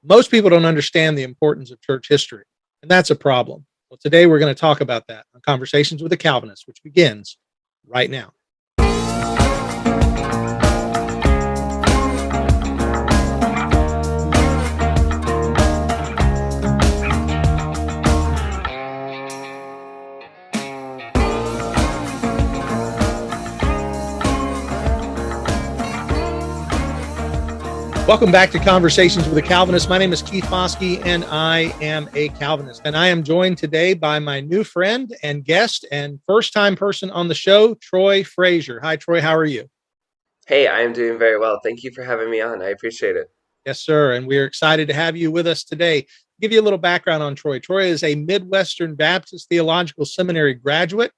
Most people don't understand the importance of church history, and that's a problem. Well, today we're going to talk about that on Conversations with a Calvinist, which begins right now. Welcome back to Conversations with a Calvinist. My name is Keith Foskey, and I am a Calvinist. And I am joined today by my new friend and guest and first-time person on the show, Troy Frasier. Hi, Troy. How are you? Hey, I am doing very well. Thank you for having me on. I appreciate it. Yes, sir. And we're excited to have you with us today. Give you a little background on Troy. Troy is a Midwestern Baptist Theological Seminary graduate.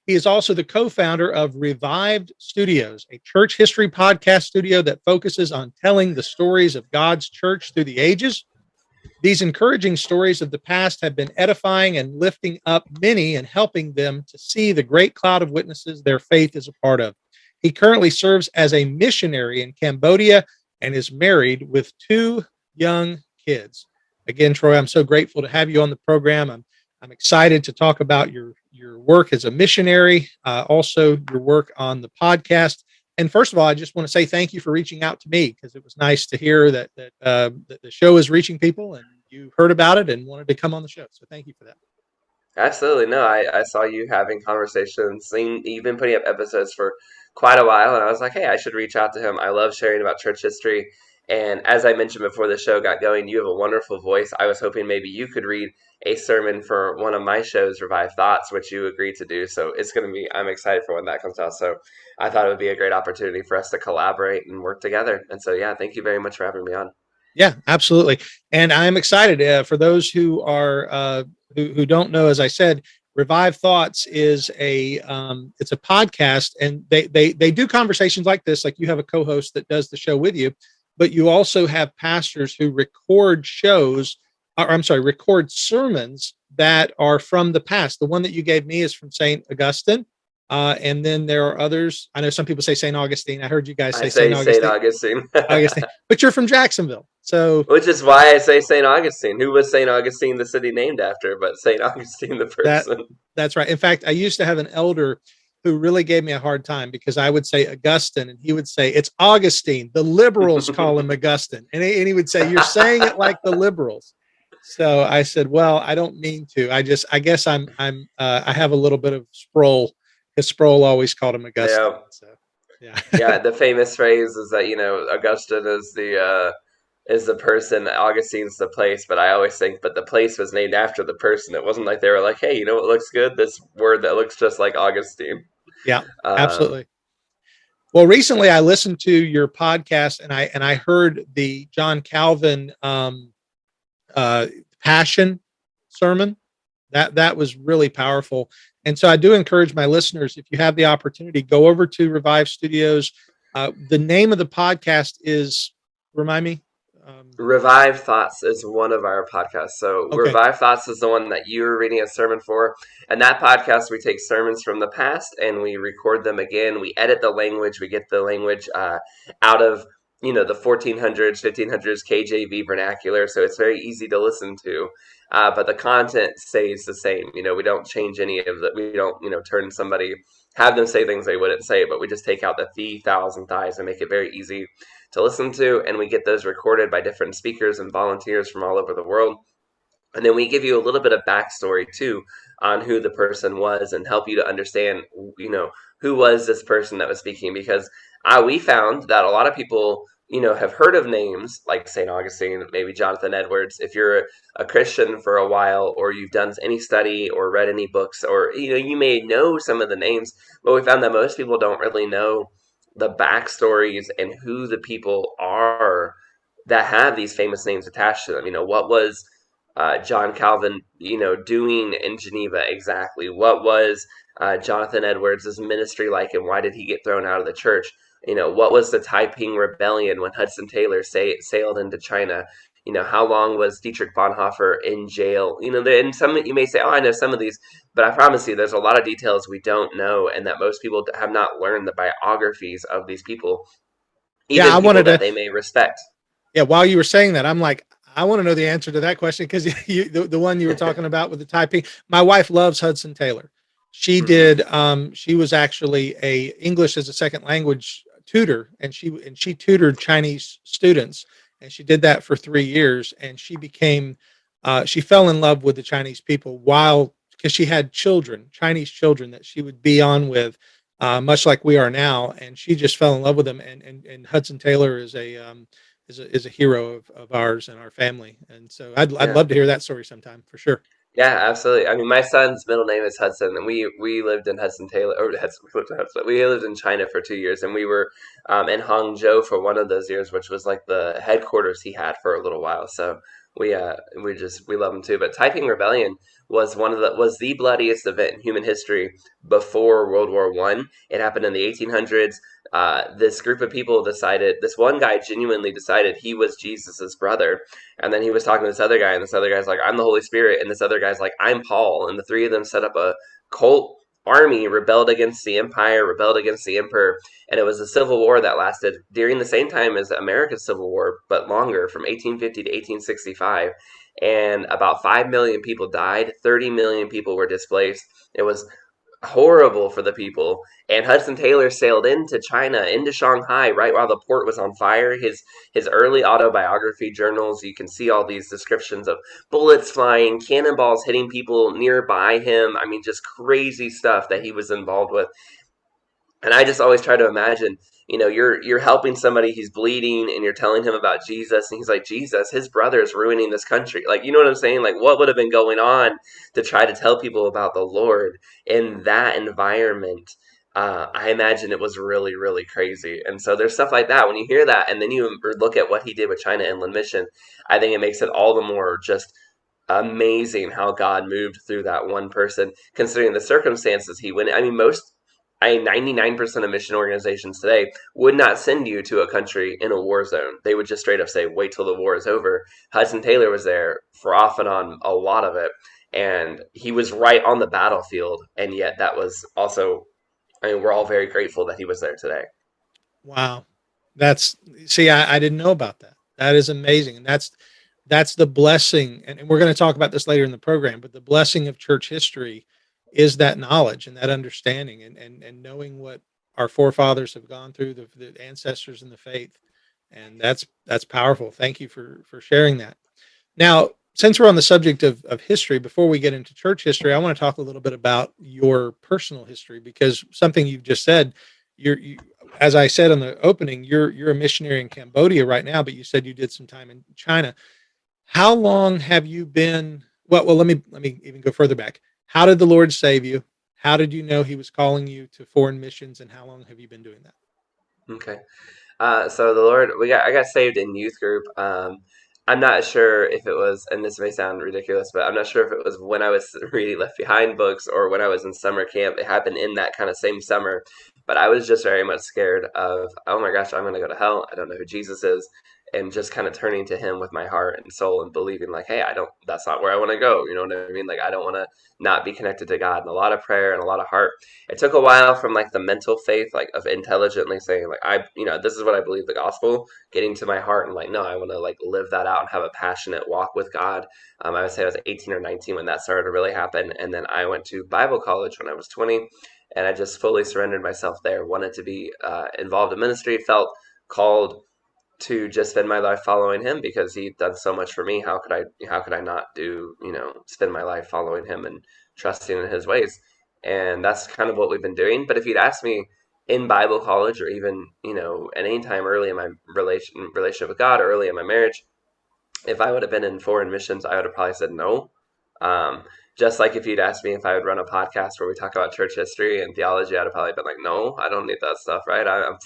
He is also the co-founder of Revived Studios, a church history podcast studio that focuses on telling the stories of God's church through the ages. These encouraging stories of the past have been edifying and lifting up many and helping them to see the great cloud of witnesses their faith is a part of. He currently serves as a missionary in Cambodia and is married with 2 young kids. Again, Troy, I'm so grateful to have you on the program. I'm excited to talk about your work as a missionary, also your work on the podcast. And first of all, I just want to say thank you for reaching out to me, because it was nice to hear that the show is reaching people and you heard about it and wanted to come on the show. So thank you for that. Absolutely. No, I saw you having conversations. You've been putting up episodes for quite a while, and I was like, hey, I should reach out to him. I love sharing about church history. And as I mentioned before the show got going, you have a wonderful voice. I was hoping maybe you could read a sermon for one of my shows, Revive Thoughts, which you agreed to do. So I'm excited for when that comes out. So I thought it would be a great opportunity for us to collaborate and work together. And so, yeah, thank you very much for having me on. Yeah, absolutely. And I'm excited for those who are who don't know. As I said, Revive Thoughts is it's a podcast, and they do conversations like this. Like, you have a co-host that does the show with you, but you also have pastors who record record sermons that are from the past. The one that you gave me is from St. Augustine. And then there are others. I know some people say St. Augustine. I heard you guys say St. St. Augustine. Augustine. But you're from Jacksonville. So, which is why I say St. Augustine. Who was St. Augustine, the city named after, but St. Augustine, the person? That's right. In fact, I used to have an elder who really gave me a hard time, because I would say Augustine and he would say it's Augustine. The liberals call him Augustine. And he would say, you're saying it like the liberals. So I said, well, I don't mean to. I guess I have a little bit of Sproul, because Sproul always called him Augustine. Yeah. So, yeah. Yeah. The famous phrase is that, Augustine is the person, Augustine's the place. But I always think, but the place was named after the person. It wasn't like they were like, hey, you know what looks good? This word that looks just like Augustine. Yeah, absolutely. Well, recently I listened to your podcast, and I heard the John Calvin Passion sermon. That was really powerful. And so I do encourage my listeners, if you have the opportunity, go over to Revive Studios. The name of the podcast is, remind me. Revive Thoughts is one of our podcasts. So okay. Revive Thoughts is the one that you were reading a sermon for. And that podcast, we take sermons from the past and we record them again. We edit the language. We get the language out of, the 1400s, 1500s KJV vernacular. So it's very easy to listen to. But the content stays the same. We don't change any of that. We don't, have them say things they wouldn't say, but we just take out the thee, thous, and thighs and make it very easy to listen to. And we get those recorded by different speakers and volunteers from all over the world. And then we give you a little bit of backstory too on who the person was and help you to understand, who was this person that was speaking, because we found that a lot of people, have heard of names like St. Augustine, maybe Jonathan Edwards. If you're a Christian for a while, or you've done any study or read any books, or, you may know some of the names, but we found that most people don't really know the backstories and who the people are that have these famous names attached to them. What was John Calvin, doing in Geneva exactly? What was Jonathan Edwards' ministry like, and why did he get thrown out of the church? What was the Taiping Rebellion when Hudson Taylor sailed into China? How long was Dietrich Bonhoeffer in jail? And some, you may say, oh, I know some of these, but I promise you there's a lot of details we don't know, and that most people have not learned the biographies of these people, even people that they may respect. Yeah, while you were saying that, I'm like, I want to know the answer to that question because the one you were talking about with the typing. My wife loves Hudson Taylor. She did. She was actually a English as a second language tutor, and she tutored Chinese students, and she did that for 3 years. And she became, she fell in love with the Chinese people while because she had children, Chinese children that she would be on with, much like we are now, and she just fell in love with them. And Hudson Taylor is a hero of ours and our family. And so I'd Yeah. love to hear that story sometime for sure. Yeah, absolutely. I mean, my son's middle name is Hudson, and we lived in Hudson Taylor, or Hudson, we lived in Hudson. We lived in China for 2 years, and we were in Hangzhou for one of those years, which was like the headquarters he had for a little while. So we love him too. But Taiping Rebellion was the bloodiest event in human history before World War One. It happened in the 1800s. This group of people decided. This one guy genuinely decided he was Jesus's brother, and then he was talking to this other guy, and this other guy's like, I'm the Holy Spirit. And this other guy's like, I'm Paul. And the three of them set up a cult army, rebelled against the empire, rebelled against the emperor. And it was a civil war that lasted during the same time as America's Civil War, but longer, from 1850 to 1865. And about 5 million people died, 30 million people were displaced. It was horrible for the people. And Hudson Taylor sailed into China, into Shanghai, right while the port was on fire. His early autobiography journals, you can see all these descriptions of bullets flying, cannonballs hitting people nearby him. I mean, just crazy stuff that he was involved with. And I just always try to imagine, you're helping somebody, he's bleeding, and you're telling him about Jesus, and he's like, Jesus, his brother's ruining this country. Like, you know what I'm saying? Like, what would have been going on to try to tell people about the Lord in that environment? I imagine it was really, really crazy. And so there's stuff like that. When you hear that, and then you look at what he did with China Inland Mission, I think it makes it all the more just amazing how God moved through that one person, considering the circumstances he went. I mean, 99% of mission organizations today would not send you to a country in a war zone. They would just straight up say, wait till the war is over. Hudson Taylor was there for off and on a lot of it. And he was right on the battlefield. And yet that was also, I mean, we're all very grateful that he was there today. Wow. I didn't know about that. That is amazing. And that's the blessing. And we're going to talk about this later in the program, but the blessing of church history is that knowledge and that understanding and knowing what our forefathers have gone through, the ancestors in the faith. And that's powerful. Thank you for sharing that. Now, since we're on the subject of history, before we get into church history, I want to talk a little bit about your personal history, because something you've just said, you as I said in the opening, you're a missionary in Cambodia right now, but you said you did some time in China. How long have you been? Well, let me even go further back. How did the Lord save you? How did you know He was calling you to foreign missions, and how long have you been doing that? Okay. So the Lord, I got saved in youth group. I'm not sure if it was, and this may sound ridiculous, but I'm not sure if it was when I was reading Left Behind books or when I was in summer camp. It happened in that kind of same summer, but I was just very much scared of, oh my gosh, I'm going to go to hell. I don't know who Jesus is, and just kind of turning to Him with my heart and soul and believing like, hey, that's not where I want to go. You know what I mean? Like, I don't want to not be connected to God, and a lot of prayer and a lot of heart. It took a while from like the mental faith, like of intelligently saying like, this is what I believe the gospel, getting to my heart and like, no, I want to like live that out and have a passionate walk with God. I would say I was 18 or 19 when that started to really happen. And then I went to Bible college when I was 20, and I just fully surrendered myself there, wanted to be involved in ministry, felt called to just spend my life following Him because He'd done so much for me. How could I not spend my life following Him and trusting in His ways? And that's kind of what we've been doing. But if you'd asked me in Bible college, or even at any time early in my relationship with God, or early in my marriage, if I would have been in foreign missions, I would have probably said no. Um, just like if you'd asked me if I would run a podcast where we talk about church history and theology, I'd have probably been like, no, I don't need that stuff, right? I'm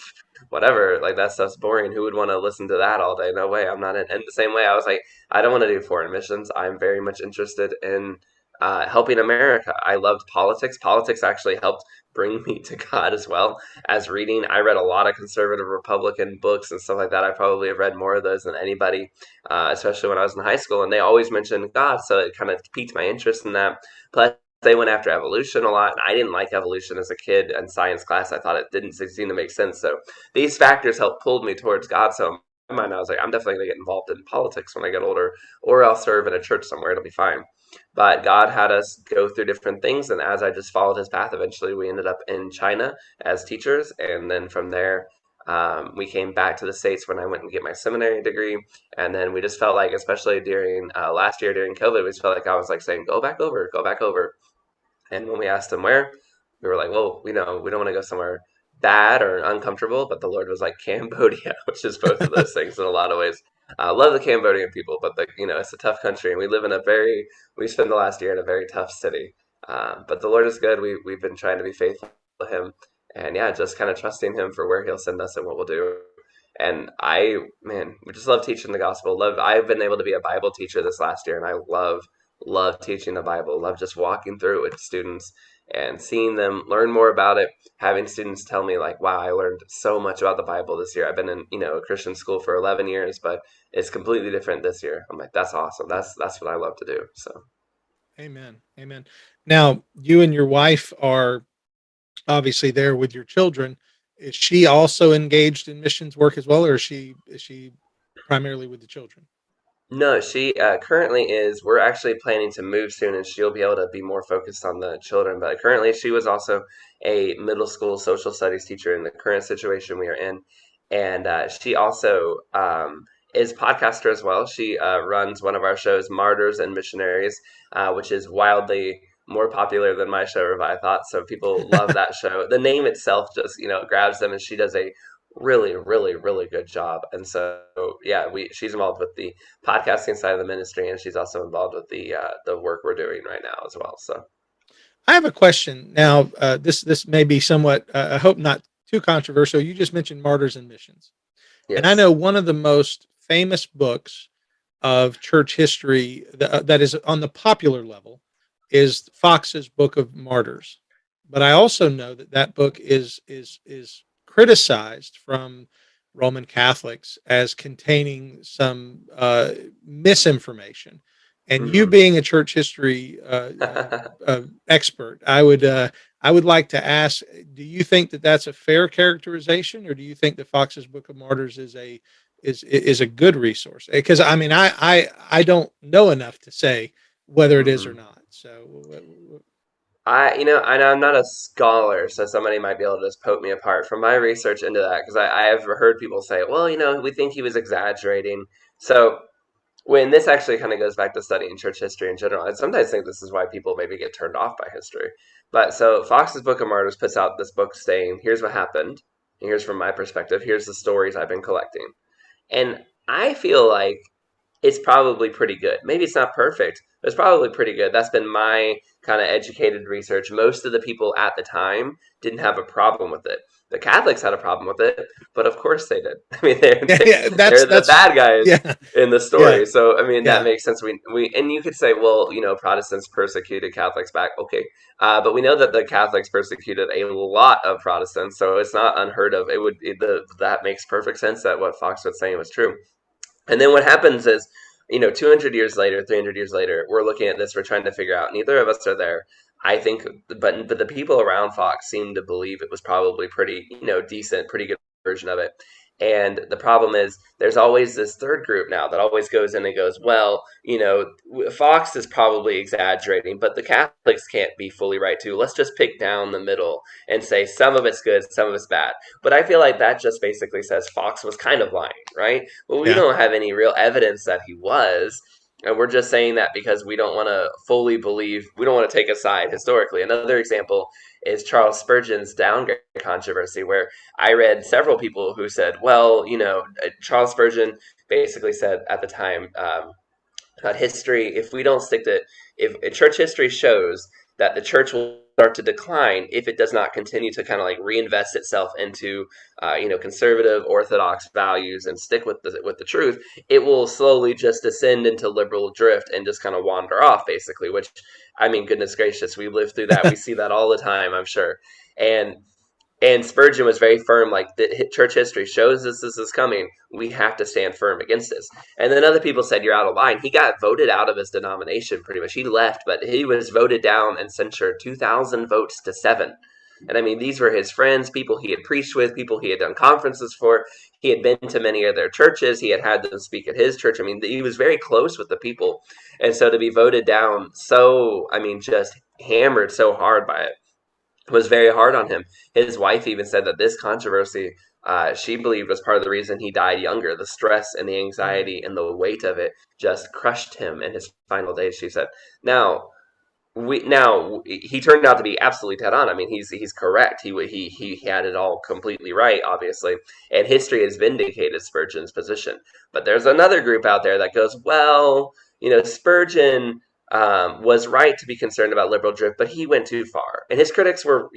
whatever, like that stuff's boring. Who would want to listen to that all day? No way. I'm not in. And the same way, I was like, I don't want to do foreign missions. I'm very much interested in helping America. I loved politics. Politics actually helped bring me to God as well as reading. I read a lot of conservative Republican books and stuff like that. I probably have read more of those than anybody, especially when I was in high school. And they always mentioned God, so it kind of piqued my interest in that. Plus, they went after evolution a lot, and I didn't like evolution as a kid in science class. I thought it didn't seem to make sense. So these factors helped pull me towards God so mind, I was like, I'm definitely going to get involved in politics when I get older, or I'll serve in a church somewhere. It'll be fine. But God had us go through different things. And as I just followed his path, eventually we ended up in China as teachers. And then from there, we came back to the States when I went and get my seminary degree. And then we just felt like, especially during last year during COVID, we just felt like I was like saying, go back over, go back over. And when we asked him where, we were like, well, we don't want to go somewhere bad or uncomfortable. But the Lord was like, Cambodia, which is both of those things in a lot of ways. I love the Cambodian people, but it's a tough country, and we spent the last year in a very tough city. But the Lord is good. We've been trying to be faithful to Him, and yeah, just kind of trusting Him for where He'll send us and what we'll do. And we just love teaching the gospel. I've been able to be a Bible teacher this last year, and I love teaching the Bible. Love just walking through it with students and seeing them learn more about it. Having students tell me like, "Wow, I learned so much about the Bible this year. I've been in a Christian school for 11 years, but it's completely different this year." I'm like, "That's awesome. That's what I love to do." So, Amen. Amen. Now, you and your wife are obviously there with your children. Is she also engaged in missions work as well, or is she primarily with the children? no, she currently is. We're actually planning to move soon, and she'll be able to be more focused on the children. But currently, she was also a middle school social studies teacher in the current situation we are in, and she also is podcaster as well. She runs one of our shows, Martyrs and Missionaries, which is wildly more popular than my show, Revive Thoughts. So people love that show. The name itself just grabs them, and she does a really, really, really good job. And so, yeah, she's involved with the podcasting side of the ministry, and she's also involved with the work we're doing right now as well. So, I have a question now. This may be somewhat, I hope not too controversial. You just mentioned martyrs and missions, and I yes. know one of the most famous books of church history that is on the popular level is Fox's Book of Martyrs. But I also know that book is criticized from Roman Catholics as containing some misinformation. And you Hmm. being a church history expert, I would like to ask: do you think that that's a fair characterization, or do you think that Fox's Book of Martyrs is a good resource? Because I mean, I don't know enough to say whether it is or Hmm. not. So, I'm not a scholar, so somebody might be able to just poke me apart from my research into that, because I have heard people say, well, we think he was exaggerating. So when this actually kind of goes back to studying church history in general, I sometimes think this is why people maybe get turned off by history. But so Fox's Book of Martyrs puts out this book saying, here's what happened, and here's from my perspective, here's the stories I've been collecting. And I feel like it's probably pretty good. Maybe it's not perfect, but it's probably pretty good. That's been my kind of educated research. Most of the people at the time didn't have a problem with it. The Catholics had a problem with it, but of course they did. I mean, yeah, yeah, they're the that's bad guys yeah, in the yeah, story. So I mean, that yeah, makes sense. We and you could say, well, Protestants persecuted Catholics back. Okay, but we know that the Catholics persecuted a lot of Protestants, so it's not unheard of. That makes perfect sense that what Fox was saying was true. And then what happens is, 200 years later, 300 years later, we're looking at this, we're trying to figure out, neither of us are there. I think, but the people around Fox seem to believe it was probably pretty, decent, pretty good version of it. And the problem is, there's always this third group now that always goes in and goes, well, Fox is probably exaggerating, but the Catholics can't be fully right too. Let's just pick down the middle and say some of it's good, some of it's bad. But I feel like that just basically says Fox was kind of lying, right? Well, we yeah. don't have any real evidence that he was. And we're just saying that because we don't want to fully believe, we don't want to take a side historically. Another example is Charles Spurgeon's downgrade controversy, where I read several people who said, well, Charles Spurgeon basically said at the time, about history, if we don't stick to, if church history shows that the church will start to decline if it does not continue to kind of like reinvest itself into conservative orthodox values and stick with the truth, it will slowly just descend into liberal drift and just kind of wander off, basically. Which, I mean, goodness gracious, we live through that. We see that all the time, I'm sure. And Spurgeon was very firm, like the church history shows us this is coming. We have to stand firm against this. And then other people said, you're out of line. He got voted out of his denomination pretty much. He left, but he was voted down and censured 2,000 votes to 7. And I mean, these were his friends, people he had preached with, people he had done conferences for. He had been to many of their churches. He had them speak at his church. I mean, he was very close with the people. And so to be voted down so, I mean, just hammered so hard by it was very hard on him. His wife even said that this controversy, she believed, was part of the reason he died younger. The stress and the anxiety and the weight of it just crushed him in his final days, she said. Now, he turned out to be absolutely dead on. I mean, he's correct. He had it all completely right, obviously, and history has vindicated Spurgeon's position. But there's another group out there that goes, well, Spurgeon was right to be concerned about liberal drift, but he went too far, and his critics were,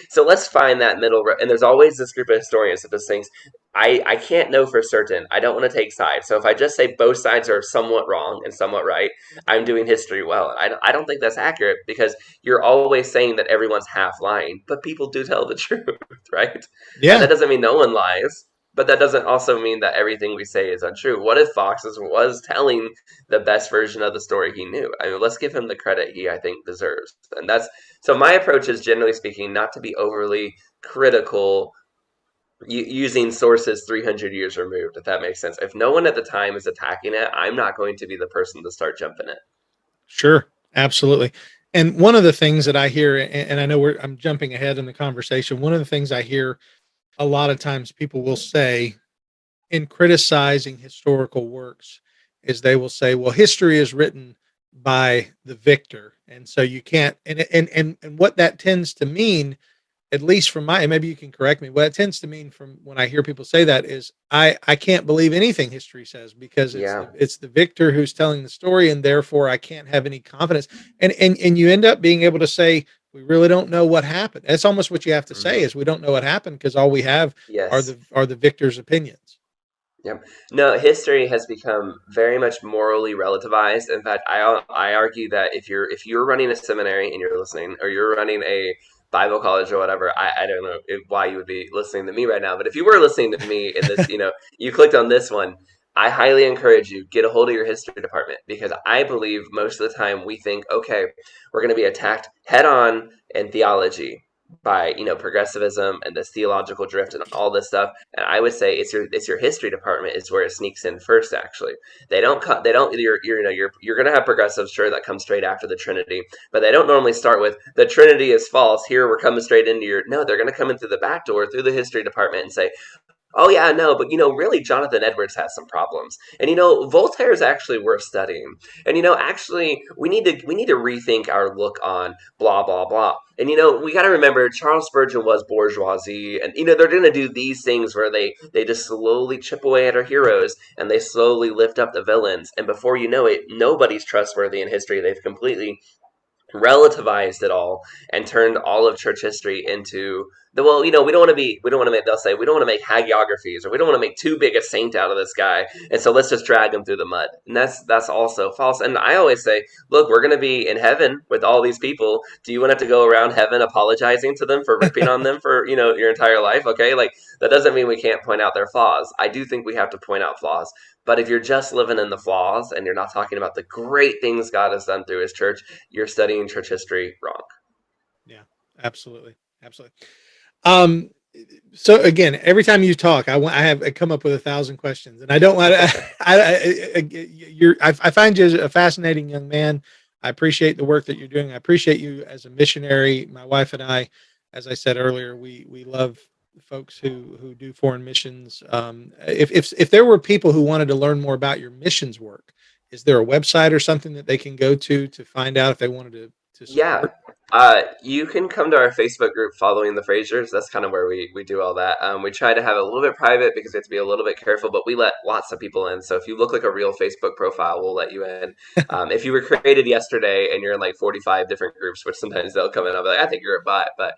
So let's find that middle. And there's always this group of historians that just thinks, I can't know for certain. I don't want to take sides. So if I just say both sides are somewhat wrong and somewhat right, I'm doing history well. I don't think that's accurate, because you're always saying that everyone's half lying, but people do tell the truth, right? And Yeah. that doesn't mean no one lies, but that doesn't also mean that everything we say is untrue. What if Fox was telling the best version of the story he knew? I mean, let's give him the credit he, I think, deserves. And that's so my approach is, generally speaking, not to be overly critical using sources 300 years removed, if that makes sense. If no one at the time is attacking it, I'm not going to be the person to start jumping it. Sure, absolutely. And one of the things that I hear, and I know I'm jumping ahead in the conversation. One of the things I hear a lot of times people will say in criticizing historical works is they will say, "Well, history is written by the victor, and so you can't." And what that tends to mean, at least from my, and maybe you can correct me, what it tends to mean from when I hear people say that is I can't believe anything history says, because Yeah. it's the victor who's telling the story, and therefore I can't have any confidence. And you end up being able to say we really don't know what happened. That's almost what you have to say, Hmm. is we don't know what happened, because all we have Yes. are the victor's opinions. Yep. No, history has become very much morally relativized. In fact, I argue that if you're running a seminary and you're listening, or you're running a Bible college or whatever, I don't know why you would be listening to me right now, but if you were listening to me in this, you clicked on this one, I highly encourage you, get a hold of your history department, because I believe most of the time we think, okay, we're going to be attacked head on in theology by progressivism and this theological drift and all this stuff. And I would say it's your history department is where it sneaks in first. Actually, they don't you're going to have progressives, sure, that come straight after the Trinity, but they don't normally start with the Trinity is false. Here we're coming straight into your, no, they're going to come in through the back door, through the history department, and say, oh yeah, no, but really, Jonathan Edwards has some problems, and Voltaire is actually worth studying, and actually, we need to rethink our look on blah blah blah, and we got to remember Charles Spurgeon was bourgeoisie, and they're going to do these things where they just slowly chip away at our heroes, and they slowly lift up the villains, and before you know it, nobody's trustworthy in history. They've completely relativized it all and turned all of church history into the, well, we don't want to make, they'll say, we don't want to make hagiographies, or we don't want to make too big a saint out of this guy, and so let's just drag him through the mud. And that's also false. And I always say, look, we're going to be in heaven with all these people. Do you want to have to go around heaven apologizing to them for ripping on them for your entire life? Okay, like, that doesn't mean we can't point out their flaws. I do think we have to point out flaws, but if you're just living in the flaws and you're not talking about the great things God has done through his church, you're studying church history wrong. Yeah, absolutely, absolutely. Um, so again, every time you talk, I come up with 1,000 questions, and I don't want to. I find you a fascinating young man. I appreciate the work that you're doing. I appreciate you as a missionary. My wife and I, as I said earlier, we love folks who do foreign missions. If there were people who wanted to learn more about your missions work, is there a website or something that they can go to find out if they wanted to Yeah. support? You can come to our Facebook group, Following the Frasers. That's kind of where we do all that. We try to have it a little bit private because we have to be a little bit careful, but we let lots of people in. So if you look like a real Facebook profile, we'll let you in. If you were created yesterday and you're in like 45 different groups, which sometimes they'll come in, I'll be like, I think you're a bot. But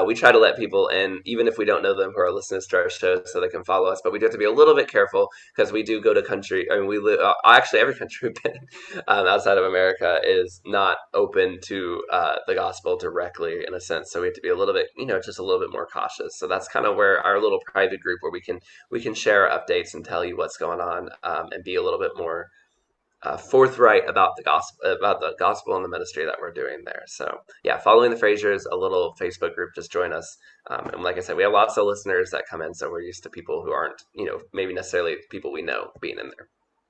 we try to let people in, even if we don't know them, who are listeners to our show, so they can follow us. But we do have to be a little bit careful because we do go to country. I mean, we live, actually, every country we've been outside of America is not open to the gospel directly, in a sense. So we have to be a little bit, just a little bit more cautious. So that's kind of where our little private group, where we can share updates and tell you what's going on, and be a little bit more forthright about the gospel and the ministry that we're doing there. So yeah, following the Frasers, a little Facebook group. Just join us. And like I said, we have lots of listeners that come in, so we're used to people who aren't, maybe necessarily people we know being in there.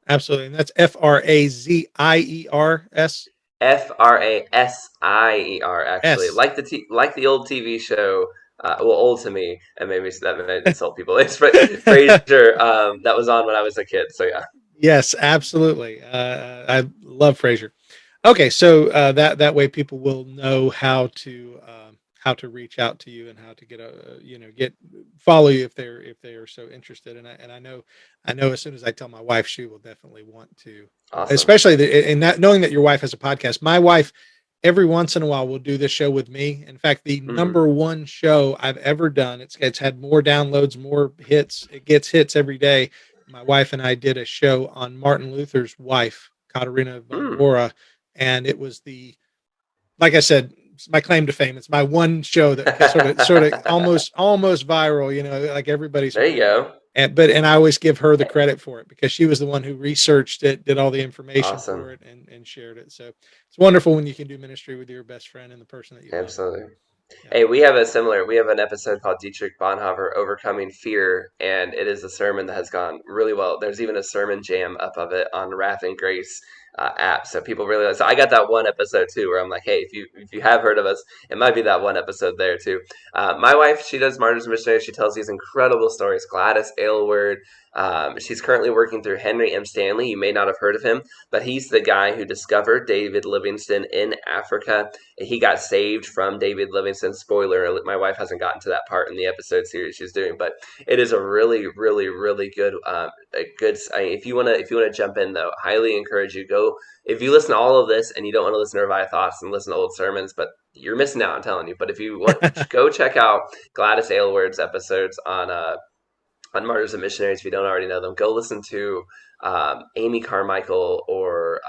Absolutely, and that's Frasiers. Frasier, actually, S. like the old TV show. Well, old to me, and maybe that might insult people. It's Frasier, that was on when I was a kid. So yeah. Yes, absolutely. I love Frasier. Okay, so that way people will know how to reach out to you and how to get get follow you if they are so interested. And I know as soon as I tell my wife, she will definitely want to, Awesome. especially and that knowing that your wife has a podcast. My wife every once in a while will do this show with me. In fact, the number one show I've ever done, it's had more downloads, more hits. It gets hits every day. My wife and I did a show on Martin Luther's wife, Katerina von Bora, and it was like I said, it's my claim to fame. It's my one show that sort of almost viral. Like everybody's. There you go. And I always give her the credit for it because she was the one who researched it, did all the information for it, and shared it. So it's wonderful when you can do ministry with your best friend and the person that you love. Absolutely. Yeah. Hey, we have an episode called Dietrich Bonhoeffer, Overcoming Fear, and it is a sermon that has gone really well. There's even a sermon jam up of it on Wrath and Grace app. So people really like. So I got that one episode too, where I'm like, hey, if you have heard of us, it might be that one episode there too. My wife, she does Martyrs and Missionary. She tells these incredible stories. Gladys Aylward. She's currently working through Henry M. Stanley. You may not have heard of him, but he's the guy who discovered David Livingstone in Africa. He got saved from David Livingstone. Spoiler: my wife hasn't gotten to that part in the episode series she's doing, but it is a really, really, really good. If you wanna jump in though, highly encourage you go. If you listen to all of this and you don't want to listen to Revive Thoughts and listen to old sermons, but you're missing out, I'm telling you. But if you want, go check out Gladys Aylward's episodes on Martyrs and Missionaries. If you don't already know them, go listen to Amy Carmichael or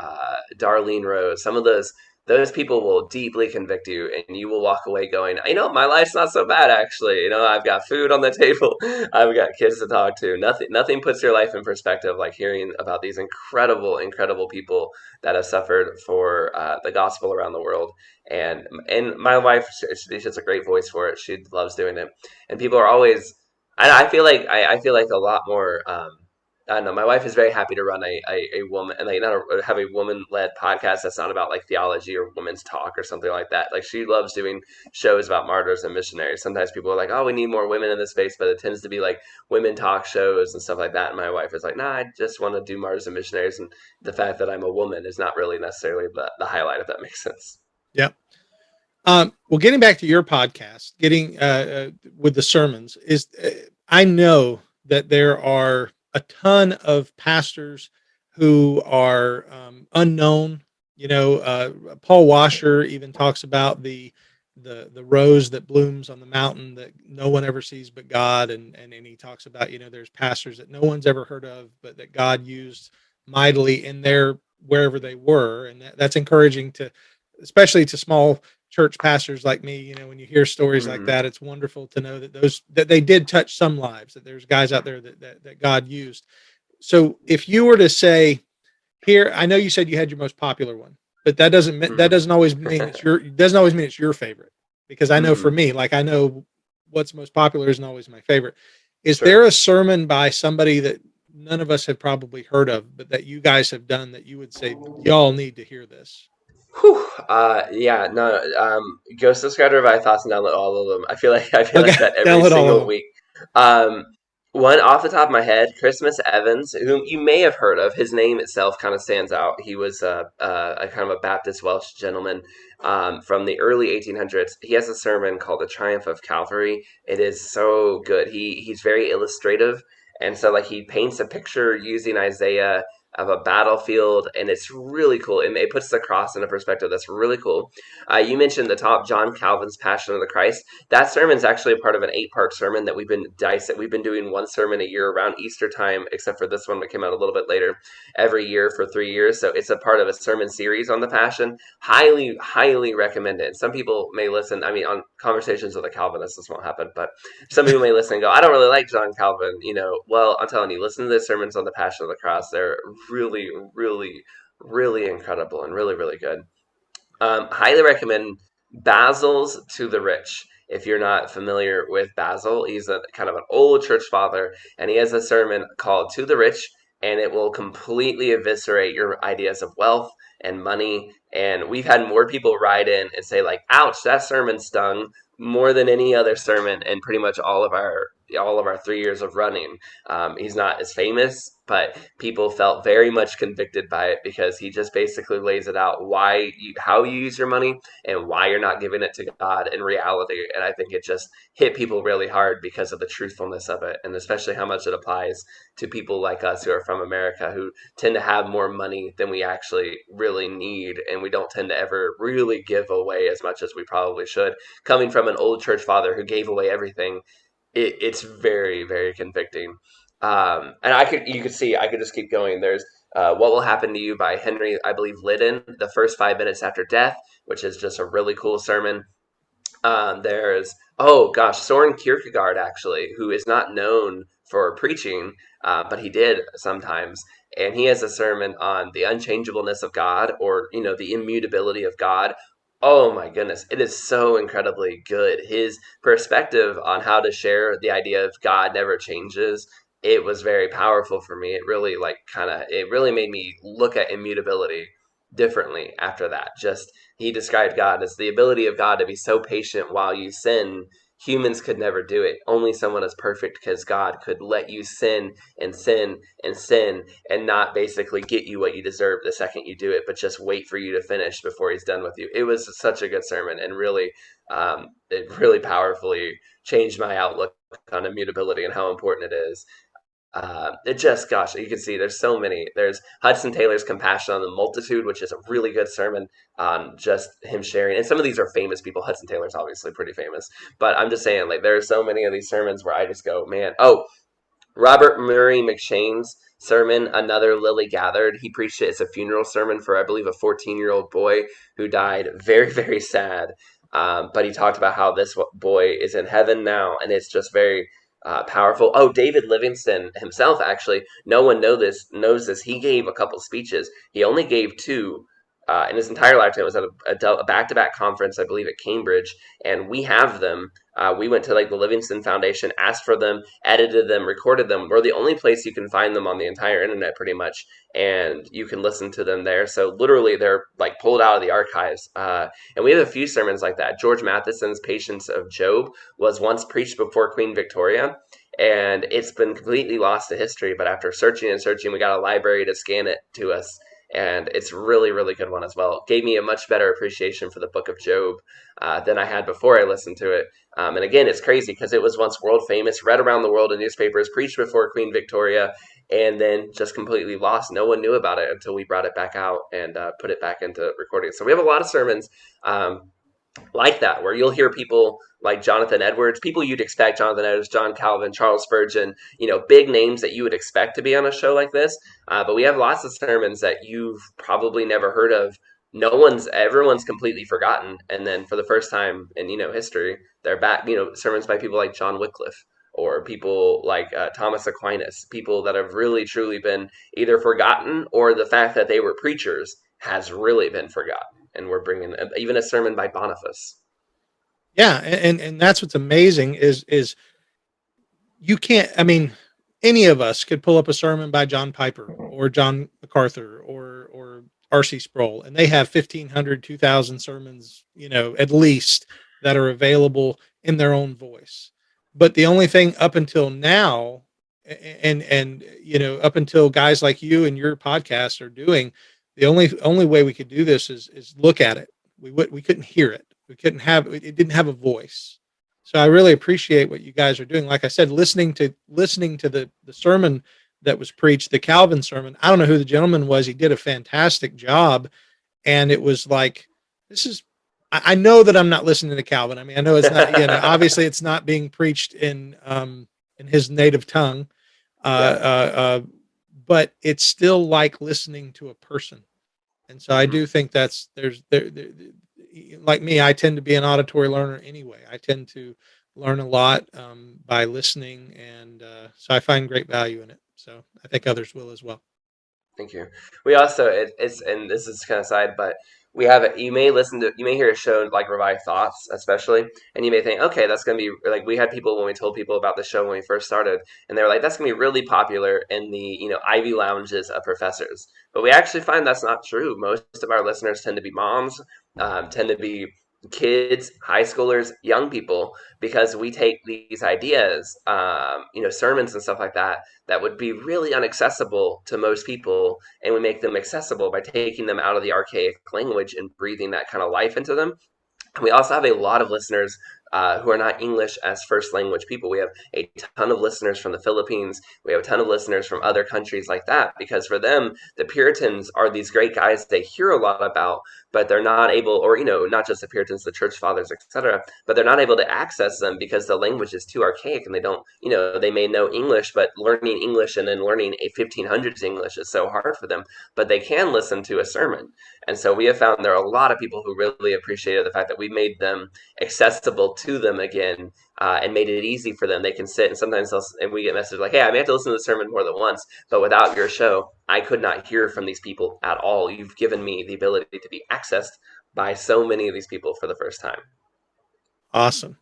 Darlene Rose. Some of those people will deeply convict you, and you will walk away going, my life's not so bad actually. I've got food on the table, I've got kids to talk to. Nothing puts your life in perspective like hearing about these incredible people that have suffered for the gospel around the world. And my wife, she's just a great voice for it. She loves doing it, and people are always. I feel like a lot more. I don't know. My wife is very happy to run a woman and have a woman led podcast that's not about like theology or women's talk or something like that. Like she loves doing shows about martyrs and missionaries. Sometimes people are like, "Oh, we need more women in this space," but it tends to be like women talk shows and stuff like that. And my wife is like, "Nah, I just want to do martyrs and missionaries." And the fact that I'm a woman is not really necessarily the highlight, if that makes sense. Yeah. Well, getting back to your podcast, with the sermons I know that there are a ton of pastors who are unknown. Paul Washer even talks about the rose that blooms on the mountain that no one ever sees but God, and he talks about there's pastors that no one's ever heard of, but that God used mightily in their wherever they were, and that's encouraging especially to small church pastors like me. When you hear stories like that, it's wonderful to know that they did touch some lives, that there's guys out there that God used. So if you were to say here, I know you said you had your most popular one, but that doesn't always mean it's your favorite, because I know for me, like I know what's most popular isn't always my favorite. Is there a sermon by somebody that none of us have probably heard of, but that you guys have done that you would say y'all need to hear this? Yeah, no. Go subscribe to Revive Thoughts and download all of them. I feel like that every single week. One off the top of my head, Christmas Evans, whom you may have heard of. His name itself kind of stands out. He was a kind of a Baptist Welsh gentleman from the early 1800s. He has a sermon called "The Triumph of Calvary." It is so good. He's very illustrative, and so like he paints a picture using Isaiah of a battlefield, and it's really cool. It puts the cross in a perspective that's really cool. You mentioned the top, John Calvin's Passion of the Christ. That sermon is actually a part of an 8-part sermon that we've been doing one sermon a year around Easter time, except for this one that came out a little bit later, every year for 3 years. So it's a part of a sermon series on the Passion. Highly, highly recommend it. Some people may listen. I mean, on Conversations with a Calvinist, this won't happen, but some people may listen and go, "I don't really like John Calvin." Well, I'm telling you, listen to the sermons on the Passion of the Cross. They're really, really really incredible and really, really good. Highly recommend Basil's To the Rich. If you're not familiar with Basil, he's a kind of an old church father, and he has a sermon called To the Rich, and it will completely eviscerate your ideas of wealth and money. And we've had more people write in and say, like, ouch, that sermon stung more than any other sermon in pretty much all of our 3 years of running. He's not as famous, but people felt very much convicted by it because he just basically lays it out how you use your money and why you're not giving it to God in reality. And I think it just hit people really hard because of the truthfulness of it, and especially how much it applies to people like us who are from America, who tend to have more money than we actually really need, and we don't tend to ever really give away as much as we probably should. Coming from an old church father who gave away everything, it's very, very convicting. And you could see, I could just keep going. There's What Will Happen to You by Henry, I believe, Liddon, The First 5 Minutes After Death, which is just a really cool sermon. There's, oh gosh, Soren Kierkegaard, actually, who is not known for preaching, but he did sometimes. And he has a sermon on the unchangeableness of God, or, the immutability of God. Oh my goodness, it is so incredibly good. His perspective on how to share the idea of God never changes, it was very powerful for me. It really it really made me look at immutability differently after that. Just, he described God as the ability of God to be so patient while you sin. Humans could never do it. Only someone as perfect as God could let you sin and sin and sin and not basically get you what you deserve the second you do it, but just wait for you to finish before he's done with you. It was such a good sermon, and really, it really powerfully changed my outlook on immutability and how important it is. It just, gosh, you can see there's so many. There's Hudson Taylor's Compassion on the Multitude, which is a really good sermon on just him sharing. And some of these are famous people. Hudson Taylor's obviously pretty famous, but I'm just saying, like, there are so many of these sermons where I just go, man. Oh, Robert Murray McShane's sermon, Another Lily Gathered. He preached it as a funeral sermon for, I believe, a 14-year-old boy who died very, very sad. But he talked about how this boy is in heaven now, and it's just very powerful. Oh, David Livingston himself, actually, no one knows this. He gave a couple speeches. He only gave two in his entire lifetime. It was at a back-to-back conference, I believe, at Cambridge, and we have them. We went to the Livingston Foundation, asked for them, edited them, recorded them. We're the only place you can find them on the entire internet, pretty much, and you can listen to them there. So literally, they're pulled out of the archives. And we have a few sermons like that. George Matheson's Patience of Job was once preached before Queen Victoria, and it's been completely lost to history. But after searching and searching, we got a library to scan it to us. And it's really, really good one as well. Gave me a much better appreciation for the book of Job than I had before I listened to it. And again, it's crazy because it was once world famous, read around the world in newspapers, preached before Queen Victoria, and then just completely lost. No one knew about it until we brought it back out and put it back into recording. So we have a lot of sermons like that, where you'll hear people like Jonathan Edwards, people you'd expect, Jonathan Edwards, John Calvin, Charles Spurgeon, big names that you would expect to be on a show like this. But we have lots of sermons that you've probably never heard of. Everyone's completely forgotten. And then for the first time in, history, they're back, sermons by people like John Wycliffe or people like Thomas Aquinas, people that have really, truly been either forgotten, or the fact that they were preachers has really been forgotten. And we're bringing even a sermon by Boniface. Yeah, and that's what's amazing is you can't. I mean, any of us could pull up a sermon by John Piper or John MacArthur or R.C. Sproul, and they have 1,500, 2,000 sermons, at least, that are available in their own voice. But the only thing up until now, and up until guys like you and your podcast are doing, the only way we could do this is look at it. We couldn't hear it. We couldn't have it. Didn't have a voice. So I really appreciate what you guys are doing. Like I said, listening to the sermon that was preached, the Calvin sermon. I don't know who the gentleman was. He did a fantastic job, and it was like, this is. I know that I'm not listening to Calvin. I mean, I know it's not. Obviously, it's not being preached in his native tongue, but it's still like listening to a person. And so I do think there's like me, I tend to be an auditory learner anyway. I tend to learn a lot by listening, and so I find great value in it. So I think others will as well. Thank you. We also it's and this is kind of side, but we have you may hear a show like Revive Thoughts, especially, and you may think, okay, that's gonna be like we had people when we told people about the show when we first started, and they were like, that's gonna be really popular in the Ivy lounges of professors. But we actually find that's not true. Most of our listeners tend to be moms, tend to be kids, high schoolers, young people, because we take these ideas, sermons and stuff like that, that would be really inaccessible to most people, and we make them accessible by taking them out of the archaic language and breathing that kind of life into them. We also have a lot of listeners who are not English as first language people. We have a ton of listeners from the Philippines. We have a ton of listeners from other countries like that, because for them, the Puritans are these great guys they hear a lot about, but they're not able, or, not just the Puritans, the church fathers, etc., but they're not able to access them because the language is too archaic, and they don't, they may know English, but learning English and then learning a 1500s English is so hard for them, but they can listen to a sermon. And so we have found there are a lot of people who really appreciated the fact that we made them accessible to them again, and made it easy for them. They can sit, and sometimes and we get messages like, hey, I may have to listen to the sermon more than once, but without your show, I could not hear from these people at all. You've given me the ability to be accessed by so many of these people for the first time. Awesome.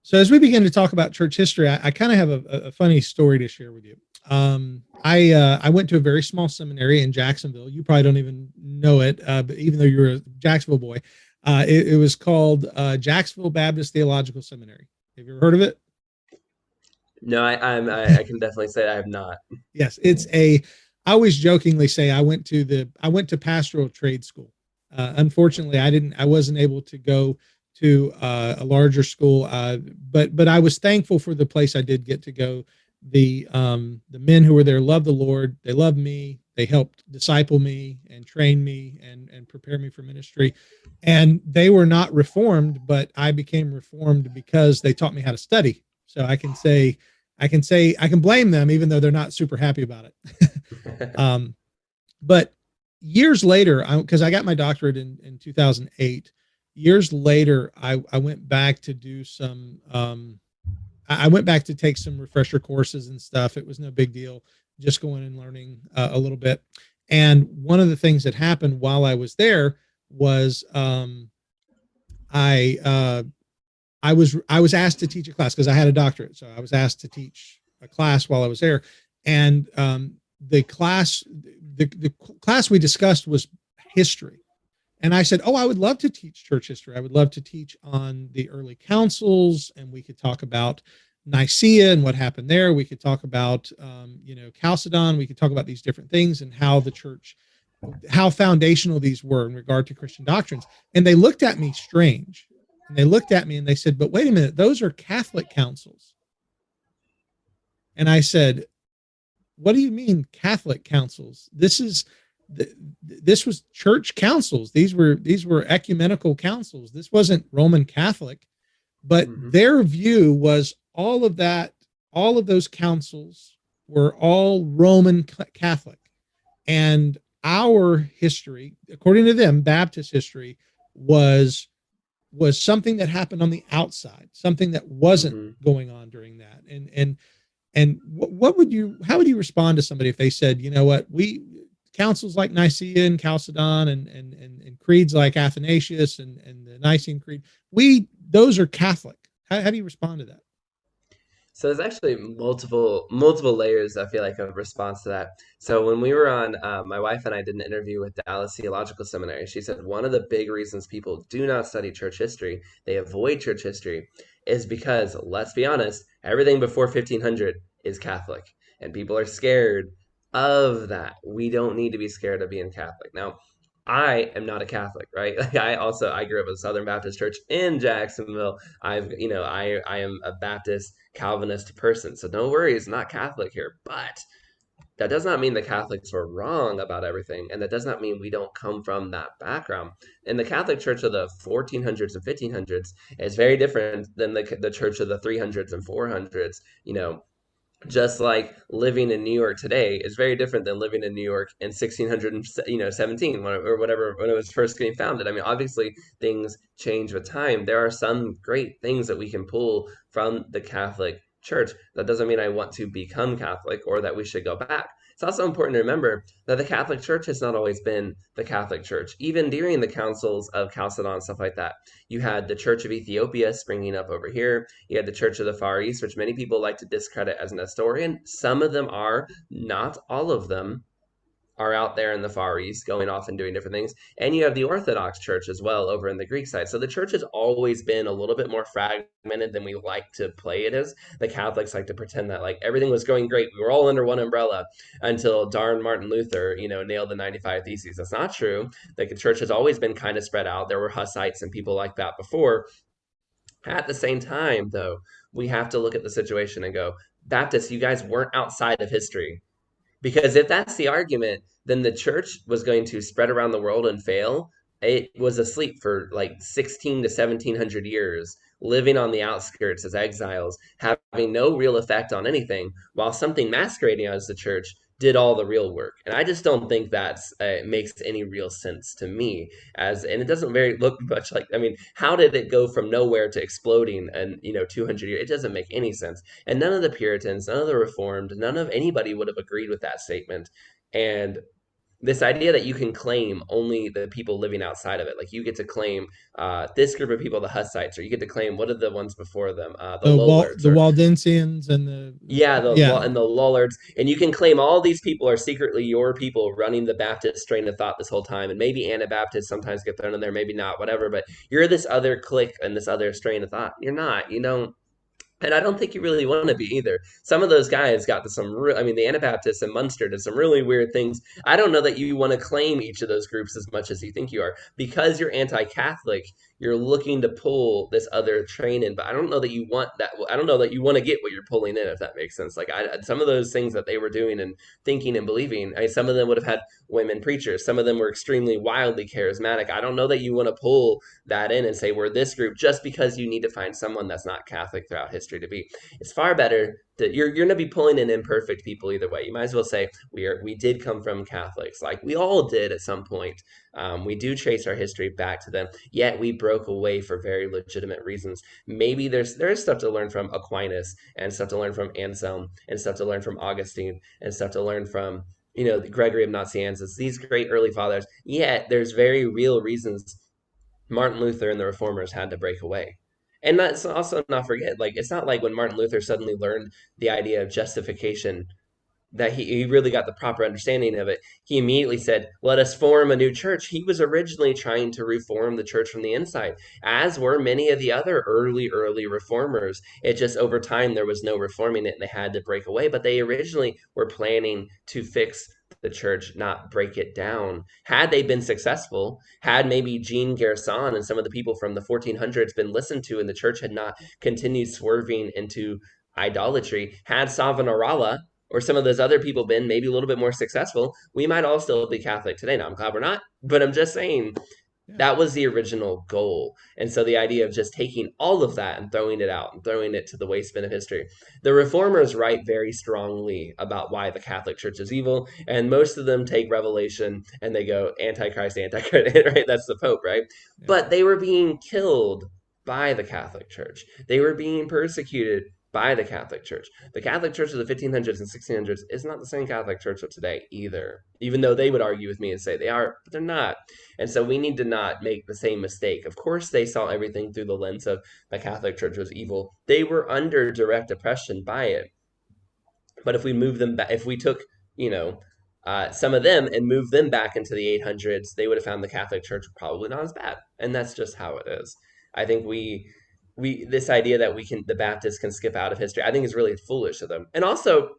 So as we begin to talk about church history, I kind of have a funny story to share with you. I went to a very small seminary in Jacksonville. You probably don't even know it, but even though you're a Jacksonville boy, it was called Jacksonville Baptist Theological Seminary. Have you ever heard of it? No, I can definitely say I have not. Yes, I always jokingly say I went to pastoral trade school. Unfortunately, I wasn't able to go to a larger school, but I was thankful for the place I did get to go. The men who were there loved the Lord. They loved me. They helped disciple me and train me and prepare me for ministry. And they were not reformed, but I became reformed because they taught me how to study. So I can blame them, even though they're not super happy about it. But years later, because I got my doctorate in 2008, years later, I went back to do some, I went back to take some refresher courses and stuff. It was no big deal, just going and learning a little bit. And one of the things that happened while I was there was I was asked to teach a class because I had a doctorate. So I was asked to teach a class while I was there. And the class we discussed was history. And I said, oh, I would love to teach church history. I would love to teach on the early councils, and we could talk about Nicaea and what happened there. We could talk about, Chalcedon. We could talk about these different things and how the church, how foundational these were in regard to Christian doctrines. And they looked at me strange. And they looked at me and they said, but wait a minute, those are Catholic councils. And I said, what do you mean Catholic councils? This was church councils. These were ecumenical councils. This wasn't Roman Catholic, but their view was all of those councils were all Roman Catholic. And our history, according to them, Baptist history was something that happened on the outside, something that wasn't going on during that. And how would you respond to somebody if they said, you know what, councils like Nicaea and Chalcedon and creeds like Athanasius and the Nicene Creed, those are Catholic. How do you respond to that? So there's actually multiple layers, I feel like, of response to that. So when we were on, my wife and I did an interview with Dallas Theological Seminary. She said one of the big reasons people do not study church history, they avoid church history, is because, let's be honest, everything before 1500 is Catholic, and people are scared of that. We don't need to be scared of being Catholic. Now, I am not a Catholic, right? Like I grew up in a Southern Baptist church in Jacksonville. I am a Baptist Calvinist person. So don't worry, it's not Catholic here. But that does not mean the Catholics were wrong about everything. And that does not mean we don't come from that background. And the Catholic Church of the 1400s and 1500s is very different than the church of the 300s and 400s. Just like living in New York today is very different than living in New York in 1617, or whatever, when it was first getting founded. I mean, obviously things change with time. There are some great things that we can pull from the Catholic Church. That doesn't mean I want to become Catholic or that we should go back. it's also important to remember that the Catholic Church has not always been the Catholic Church. Even during the councils of Chalcedon and stuff like that, you had the Church of Ethiopia springing up over here. You had the Church of the Far East, which many people like to discredit as an historian. Some of them are, not all of them are out there in the Far East going off and doing different things. And you have the Orthodox Church as well over in the Greek side. So the church has always been a little bit more fragmented than we like to play it as. The Catholics like to pretend that like everything was going great. We were all under one umbrella until darn Martin Luther, nailed the 95 Theses. That's not true. Like the church has always been kind of spread out. There were Hussites and people like that before. At the same time, though, we have to look at the situation and go, Baptists, you guys weren't outside of history. Because if that's the argument, then the church was going to spread around the world and fail. It was asleep for like 16 to 1700 years, living on the outskirts as exiles, having no real effect on anything, while something masquerading as the church did all the real work. And I just don't think that's makes any real sense to me. And it doesn't very look much like. I mean, how did it go from nowhere to exploding and 200 years? It doesn't make any sense. And none of the Puritans, none of the Reformed, none of anybody would have agreed with that statement. And this idea that you can claim only the people living outside of it, like you get to claim this group of people, the Hussites, or you get to claim what are the ones before them, the Lollards, The or Waldensians and the yeah, yeah. and the Lollards, and you can claim all these people are secretly your people running the Baptist strain of thought this whole time, and maybe Anabaptists sometimes get thrown in there, maybe not, whatever. But you're this other clique and this other strain of thought. You're not. You don't. And I don't think you really want to be either. Some of those guys got to some I mean, the Anabaptists and Munster did some really weird things. I don't know that you want to claim each of those groups as much as you think you are. Because you're anti-Catholic, you're looking to pull this other train in. But I don't know that you want that. I don't know that you want to get what you're pulling in, if that makes sense. Like some of those things that they were doing and thinking and believing, some of them would have had women preachers. Some of them were extremely wildly charismatic. I don't know that you want to pull that in and say we're this group just because you need to find someone that's not Catholic throughout history to be. It's far better that you're going to be pulling in imperfect people either way. You might as well say we did come from Catholics, like we all did at some point. We do trace our history back to them, yet we broke away for very legitimate reasons. Maybe there's stuff to learn from Aquinas, and stuff to learn from Anselm, and stuff to learn from Augustine, and stuff to learn from Gregory of Nazianzus, these great early fathers. Yet there's very real reasons Martin Luther and the reformers had to break away. And let's also not forget, like, it's not like when Martin Luther suddenly learned the idea of justification that he really got the proper understanding of it. He immediately said, let us form a new church. He was originally trying to reform the church from the inside, as were many of the other early reformers. It just over time, there was no reforming it and they had to break away. But they originally were planning to fix the church, not break it down. Had they been successful, had maybe Jean Gerson and some of the people from the 1400s been listened to and the church had not continued swerving into idolatry, had Savonarola or some of those other people been maybe a little bit more successful, we might all still be Catholic today. Now, I'm glad we're not, but I'm just saying that was the original goal. And so the idea of just taking all of that and throwing it out and throwing it to the waste bin of history. The reformers write very strongly about why the Catholic Church is evil, and most of them take Revelation and they go Antichrist, Antichrist, right? That's the Pope, right? Yeah. But they were being killed by the Catholic Church. They were being persecuted by the Catholic Church. The Catholic Church of the 1500s and 1600s is not the same Catholic Church of today either, even though they would argue with me and say they are, but they're not. And so we need to not make the same mistake. Of course, they saw everything through the lens of the Catholic Church was evil. They were under direct oppression by it. But if we move them back, if we took, some of them and moved them back into the 800s, they would have found the Catholic Church probably not as bad. And that's just how it is. I think this idea that the Baptists can skip out of history, I think is really foolish of them. And also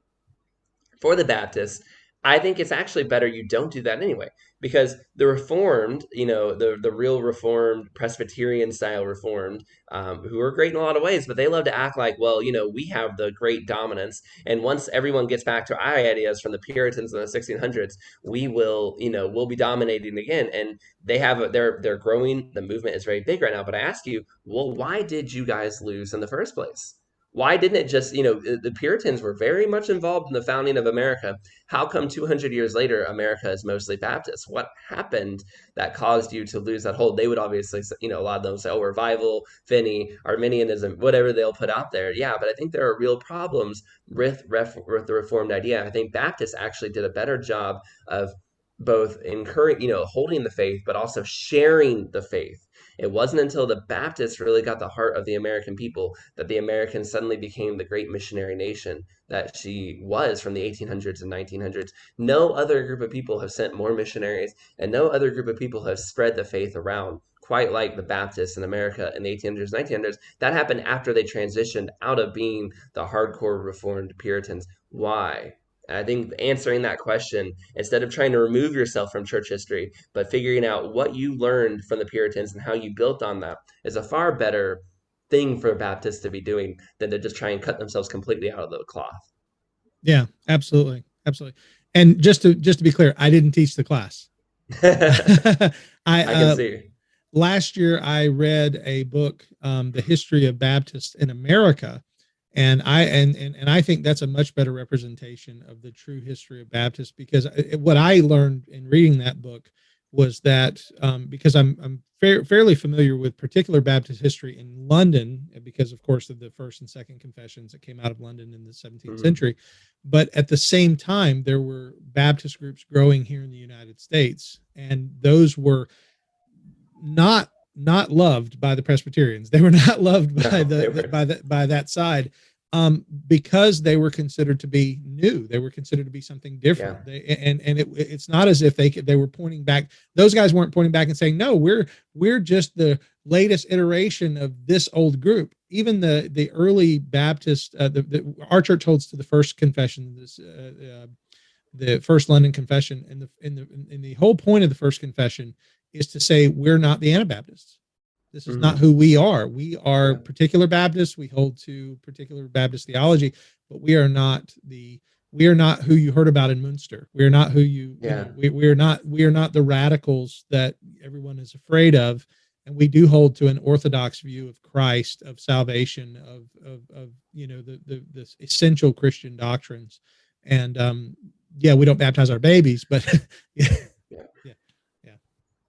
for the Baptists, I think it's actually better you don't do that anyway, because the Reformed, the real Reformed, Presbyterian style Reformed, who are great in a lot of ways, but they love to act like, well, we have the great dominance, and once everyone gets back to our ideas from the Puritans in the 1600s, we will, we'll be dominating again. And they're growing. The movement is very big right now. But I ask you, well, why did you guys lose in the first place? Why didn't it just, the Puritans were very much involved in the founding of America. How come 200 years later, America is mostly Baptist? What happened that caused you to lose that hold? They would obviously, a lot of them say, oh, revival, Finney, Arminianism, whatever they'll put out there. Yeah, but I think there are real problems with the Reformed idea. I think Baptists actually did a better job of both encouraging, holding the faith, but also sharing the faith. It wasn't until the Baptists really got the heart of the American people that the Americans suddenly became the great missionary nation that she was from the 1800s and 1900s. No other group of people have sent more missionaries, and no other group of people have spread the faith around quite like the Baptists in America in the 1800s, 1900s. That happened after they transitioned out of being the hardcore Reformed Puritans. Why? I think answering that question, instead of trying to remove yourself from church history, but figuring out what you learned from the Puritans and how you built on that, is a far better thing for Baptists to be doing than to just try and cut themselves completely out of the cloth. Yeah, absolutely. Absolutely. And just to be clear, I didn't teach the class. I can see. Last year I read a book, The History of Baptists in America. And I think that's a much better representation of the true history of Baptists, because what I learned in reading that book was that because I'm fairly familiar with particular Baptist history in London, because of course of the first and second confessions that came out of London in the 17th century, but at the same time there were Baptist groups growing here in the United States, and those were not loved by the Presbyterians. They were not loved by by that side, because they were considered to be new. They were considered to be something different. Yeah. It's not as if they were pointing back. Those guys weren't pointing back and saying, no, we're just the latest iteration of this old group. Even the early Baptist, our church holds to the first confession, the first London Confession, and the whole point of the first confession is to say we're not the Anabaptists. This is not who we are. We are particular Baptists. We hold to particular Baptist theology, but we are not who you heard about in Munster. We are not who we are not the radicals that everyone is afraid of. And we do hold to an orthodox view of Christ, of salvation, of the essential Christian doctrines. And we don't baptize our babies, but yeah.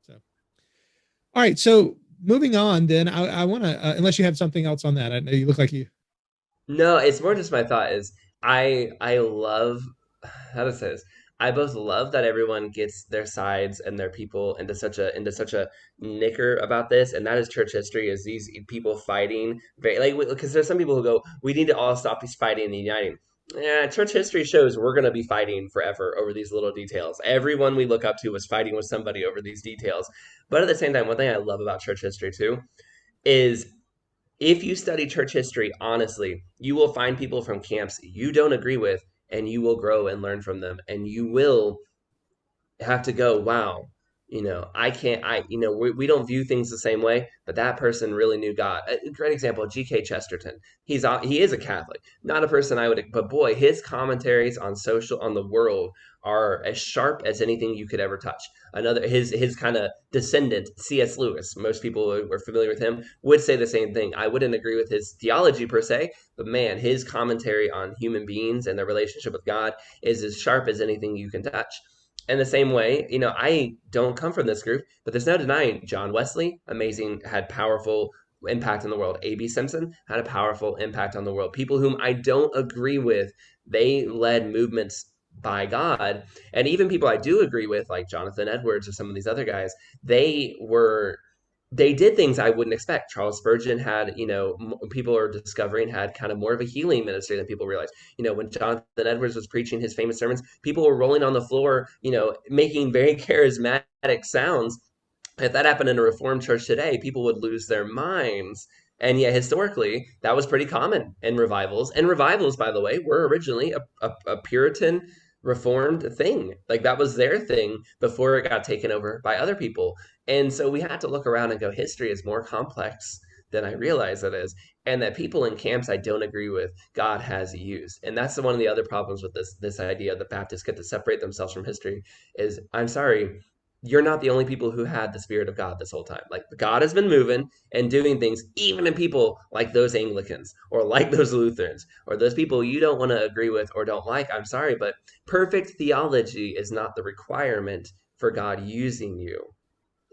So, all right. So moving on, then I want to, unless you have something else on that. I know you look like you. No, it's more just my thought is I love, how to say this. I both love that everyone gets their sides and their people into such a knicker about this, and that is church history, is these people fighting because there's some people who go, we need to all stop these fighting and uniting. Yeah, church history shows we're going to be fighting forever over these little details. Everyone we look up to was fighting with somebody over these details. But at the same time, one thing I love about church history too is if you study church history honestly, you will find people from camps you don't agree with, and you will grow and learn from them, and you will have to go, wow, I can't, we don't view things the same way, but that person really knew God. A great example, G.K. Chesterton. He is a Catholic, not a person I would, but boy, his commentaries on the world are as sharp as anything you could ever touch. His kind of descendant, C.S. Lewis, most people who are familiar with him would say the same thing. I wouldn't agree with his theology per se, but man, his commentary on human beings and their relationship with God is as sharp as anything you can touch. In the same way, I don't come from this group, but there's no denying John Wesley, amazing, had powerful impact on the world. A.B. Simpson had a powerful impact on the world. People whom I don't agree with, they led movements by God. And even people I do agree with, like Jonathan Edwards or some of these other guys, they did things I wouldn't expect. Charles Spurgeon had, people are discovering, had kind of more of a healing ministry than people realize. When Jonathan Edwards was preaching his famous sermons, people were rolling on the floor, making very charismatic sounds. If that happened in a Reformed church today, people would lose their minds. And yet, historically, that was pretty common in revivals. And revivals, by the way, were originally a Puritan Reformed thing. Like that was their thing before it got taken over by other people. And so we have to look around and go, history is more complex than I realize it is. And that people in camps I don't agree with, God has used. And that's one of the other problems with this idea that Baptists get to separate themselves from history is, I'm sorry, you're not the only people who had the Spirit of God this whole time. Like God has been moving and doing things, even in people like those Anglicans or like those Lutherans or those people you don't want to agree with or don't like. I'm sorry, but perfect theology is not the requirement for God using you.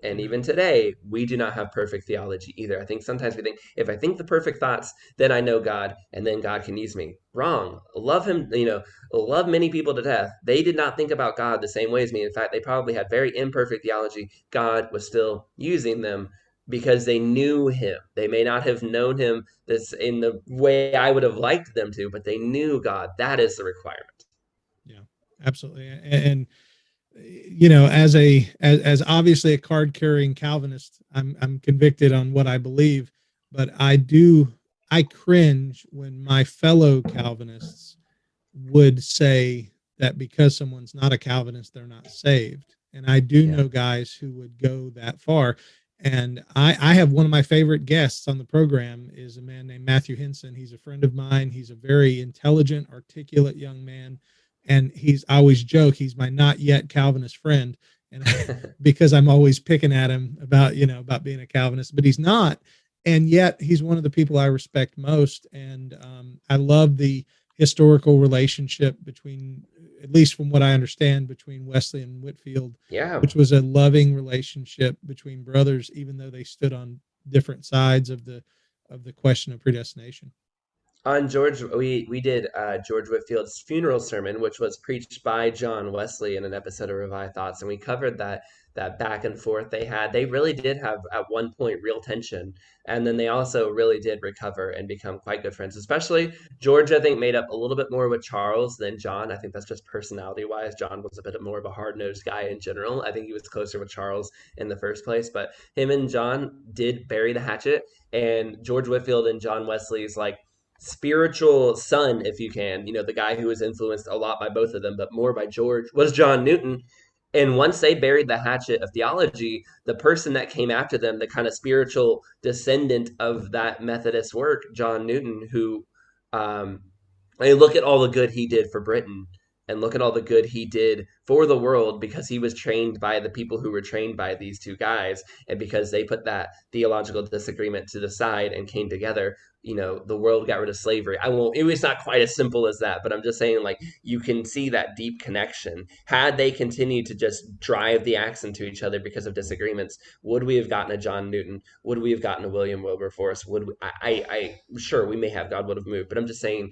And Amen. even today, we do not have perfect theology either. I think sometimes we think, if I think the perfect thoughts, then I know God, and then God can use me. Wrong. Love him, love many people to death. They did not think about God the same way as me. In fact, they probably had very imperfect theology. God was still using them because they knew him. They may not have known him this in the way I would have liked them to, but they knew God. That is the requirement. Yeah, absolutely. And you know, as obviously a card carrying Calvinist, I'm convicted on what I believe, but I cringe when my fellow Calvinists would say that because someone's not a Calvinist, they're not saved. And I do Yeah. know guys who would go that far. And I have one of my favorite guests on the program is a man named Matthew Henson. He's a friend of mine. He's a very intelligent, articulate young man. And I always joke, he's my not yet Calvinist friend. And because I'm always picking at him about, about being a Calvinist, but he's not. And yet he's one of the people I respect most. And I love the historical relationship between, at least from what I understand, between Wesley and Whitefield, Yeah. which was a loving relationship between brothers, even though they stood on different sides of the question of predestination. On George, we did George Whitfield's funeral sermon, which was preached by John Wesley in an episode of Revive Thoughts, and we covered that back and forth they had. They really did have at one point real tension, and then they also really did recover and become quite good friends. Especially George, I think, made up a little bit more with Charles than John. I think that's just personality wise. John was a bit more of a hard nosed guy in general. I think he was closer with Charles in the first place, but him and John did bury the hatchet, and George Whitfield and John Wesley's like spiritual son, if you can, the guy who was influenced a lot by both of them, but more by George, was John Newton. And once they buried the hatchet of theology, the person that came after them, the kind of spiritual descendant of that Methodist work, John Newton, who, I mean, look at all the good he did for Britain and look at all the good he did for the world because he was trained by the people who were trained by these two guys. And because they put that theological disagreement to the side and came together, the world got rid of slavery. It was not quite as simple as that, but I'm just saying, like, you can see that deep connection. Had they continued to just drive the axe into each other because of disagreements, would we have gotten a John Newton? Would we have gotten a William Wilberforce? Would we, sure, we may have, God would have moved, but I'm just saying,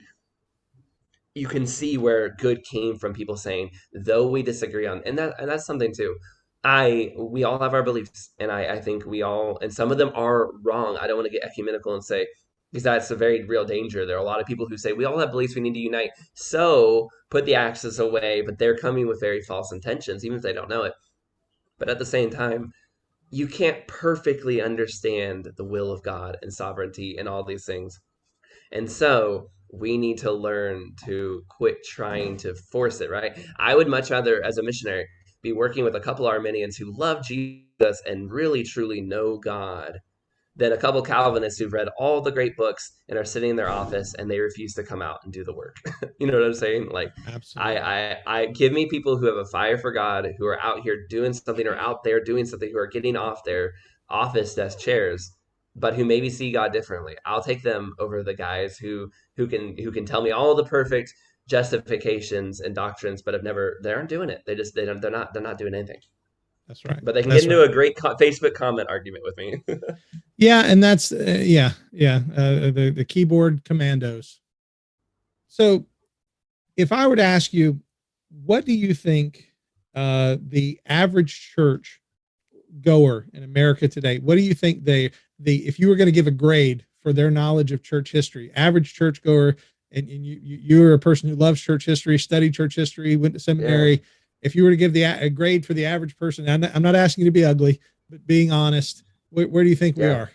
you can see where good came from people saying, though we disagree on, and that's something too. We all have our beliefs, and I think we all, and some of them are wrong. I don't want to get ecumenical and say, because that's a very real danger. There are a lot of people who say we all have beliefs, we need to unite, so put the axes away, but they're coming with very false intentions, even if they don't know it. But at the same time, you can't perfectly understand the will of God and sovereignty and all these things. And so we need to learn to quit trying to force it, right? I would much rather, as a missionary, be working with a couple Arminians who love Jesus and really truly know God than a couple Calvinists who've read all the great books and are sitting in their office and they refuse to come out and do the work. You know what I'm saying? Like, Absolutely. I give me people who have a fire for God, who are out here doing something or out there doing something, who are getting off their office desk chairs, but who maybe see God differently. I'll take them over the guys who can tell me all the perfect justifications and doctrines, but they aren't doing it. They're not doing anything. That's right. But they can get That's into right. a great Facebook comment argument with me. Yeah, and that's the keyboard commandos. So, if I were to ask you, what do you think the average church goer in America today? What do you think if you were going to give a grade for their knowledge of church history, average church goer, and you're a person who loves church history, studied church history, went to seminary. Yeah. If you were to give a grade for the average person, I'm not asking you to be ugly, but being honest, where do you think we Yeah. are?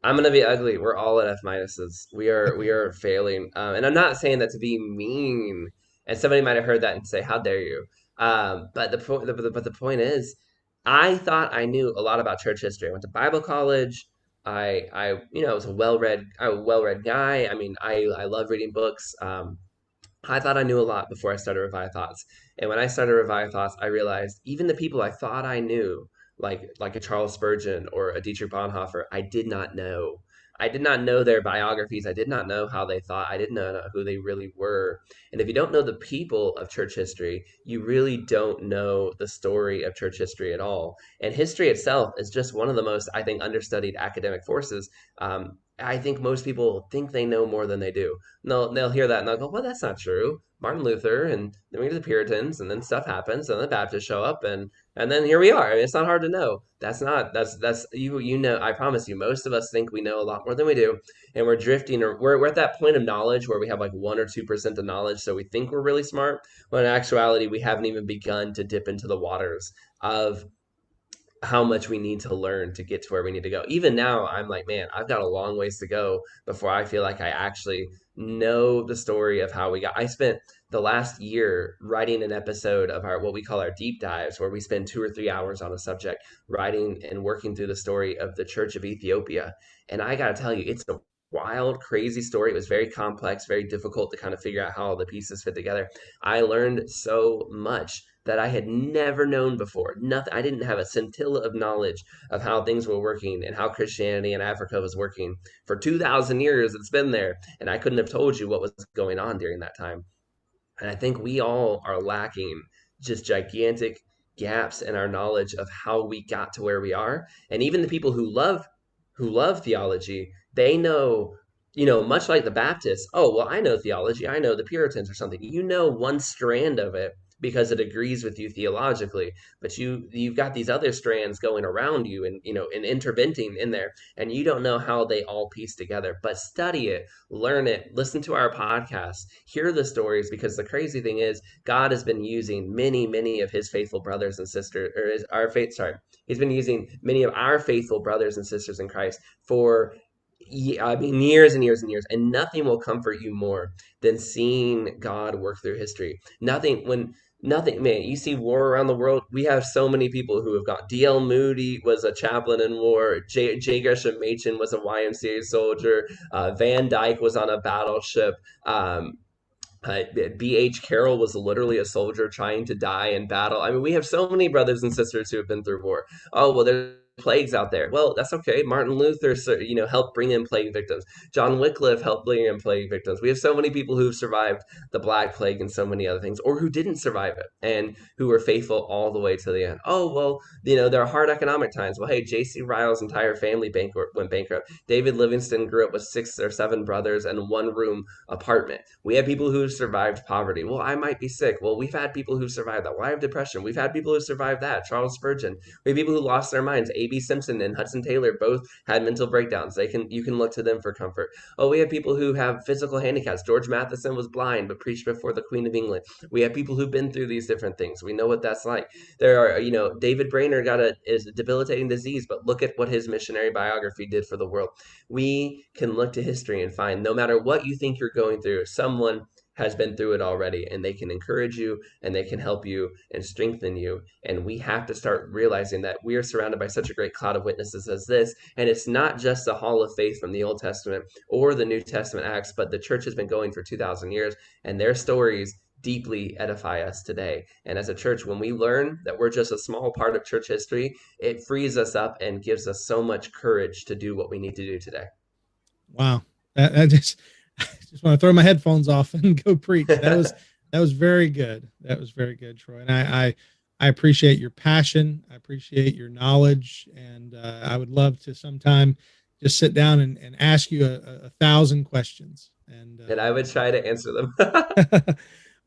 I'm gonna be ugly. We're all at F minuses. We Okay. are failing, and I'm not saying that to be mean. And somebody might have heard that and say, "How dare you?" But the point is, I thought I knew a lot about church history. I went to Bible college. I was a well read guy. I mean, I love reading books. I thought I knew a lot before I started Revive Thoughts. And when I started Revive Thoughts, I realized even the people I thought I knew, like a Charles Spurgeon or a Dietrich Bonhoeffer, I did not know. I did not know their biographies. I did not know how they thought. I didn't know who they really were. And if you don't know the people of church history, you really don't know the story of church history at all. And history itself is just one of the most, I think, understudied academic forces. I think most people think they know more than they do. They'll hear that and they'll go, well, that's not true. Martin Luther, and then we get the Puritans, and then stuff happens, and the Baptists show up, and then here we are. I mean, it's not hard to know. That's you know. I promise you, most of us think we know a lot more than we do, and we're drifting, or we're at that point of knowledge where we have like 1 or 2% of knowledge, so we think we're really smart, when in actuality we haven't even begun to dip into the waters of how much we need to learn to get to where we need to go. Even now, I'm like, man, I've got a long ways to go before I feel like I actually know the story of how we got. I spent the last year writing an episode of our what we call our deep dives, where we spend 2 or 3 hours on a subject, writing and working through the story of the Church of Ethiopia. And I got to tell you, it's a wild, crazy story. It was very complex, very difficult to kind of figure out how all the pieces fit together. I learned so much that I had never known before. Nothing. I didn't have a scintilla of knowledge of how things were working and how Christianity in Africa was working. For 2,000 years, it's been there, and I couldn't have told you what was going on during that time. And I think we all are lacking just gigantic gaps in our knowledge of how we got to where we are. And even the people who love theology, they know, much like the Baptists, oh, well, I know theology, I know the Puritans or something. You know one strand of it because it agrees with you theologically, but you've got these other strands going around you and interventing in there, and you don't know how they all piece together. But study it, learn it, listen to our podcasts, hear the stories, because the crazy thing is God has been using many of his faithful brothers and sisters, he's been using many of our faithful brothers and sisters in Christ for years and years and years, and nothing will comfort you more than seeing God work through history. Nothing, man, you see war around the world. We have so many people who have got. D.L. Moody was a chaplain in war. J. Gresham Machen was a YMCA soldier. Van Dyke was on a battleship. B.H. Carroll was literally a soldier trying to die in battle. I mean, we have so many brothers and sisters who have been through war. Oh, well, there's plagues out there. Well, that's okay. Martin Luther, helped bring in plague victims. John Wycliffe helped bring in plague victims. We have so many people who've survived the Black Plague and so many other things, or who didn't survive it and who were faithful all the way to the end. Oh, well, there are hard economic times. Well, hey, J.C. Ryle's entire family went bankrupt. David Livingston grew up with 6 or 7 brothers and a one-room apartment. We have people who survived poverty. Well, I might be sick. Well, we've had people who survived that. Well, I have depression. We've had people who survived that. Charles Spurgeon. We have people who lost their minds. A.B. Simpson and Hudson Taylor both had mental breakdowns. You can look to them for comfort. Oh, we have people who have physical handicaps. George Matheson was blind but preached before the Queen of England. We have people who've been through these different things. We know what that's like. There are, David Brainerd is a debilitating disease, but look at what his missionary biography did for the world. We can look to history and find, no matter what you think you're going through, someone has been through it already, and they can encourage you and they can help you and strengthen you. And we have to start realizing that we are surrounded by such a great cloud of witnesses as this. And it's not just the hall of faith from the Old Testament or the New Testament Acts, but the church has been going for 2,000 years, and their stories deeply edify us today. And as a church, when we learn that we're just a small part of church history, it frees us up and gives us so much courage to do what we need to do today. Wow. I just want to throw my headphones off and go preach. That was very good. That was very good, Troy. And I appreciate your passion. I appreciate your knowledge. And I would love to sometime just sit down and ask you a 1,000 questions. And I would try to answer them.